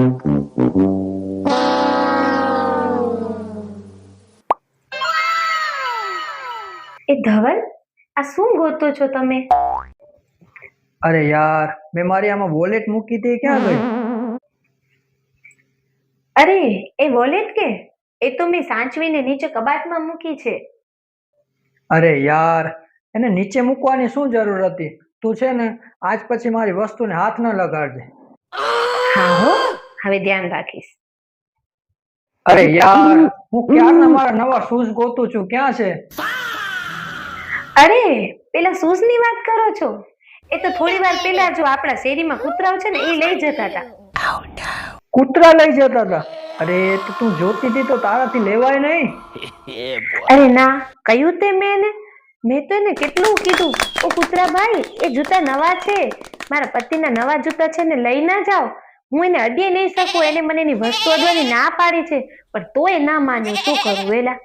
એ ધવલ, આ શું ગોતો છો તમે? અરે યાર, મેં મારી આમાં વોલેટ મૂકી હતી, ક્યાં ગઈ? અરે, એ વોલેટ કે? એ તો મેં સાચવીને નીચે કબાટમાં મૂકી છે. અરે યાર, એને નીચે મૂકવાની શું જરૂર હતી? તું છે ને, આજ પછી મારી વસ્તુને હાથ ન લગાડજે. હા હો, હવે ધ્યાન રાખીશ. અરે યાર, હું ક્યારના મારા નવા શૂઝ ગોતું છું, ક્યાં છે? અરે, પેલા શૂઝ ની વાત કરો છો? એ તો થોડી વાર પહેલા જો આપણા શેરીમાં કૂતરાઓ છે ને એ લઈ જતા હતા. કૂતરા લઈ જતા હતા? અરે તો તું જોતી હતી તો તારાથી લેવાય નહીં. અરે ના, કયું તે મેં તો એને કેટલું કીધું, ઓ કૂતરા ભાઈ, એ જૂતા નવા છે, મારા પતિના નવા જૂતા છે ને લઈ ના જાઓ. હું એને અડી નહીં શકું, એને મને એની વસ્તુ અડવાની ના પાડી છે, પણ તોય ના માન્યું. શું કરું વેલા?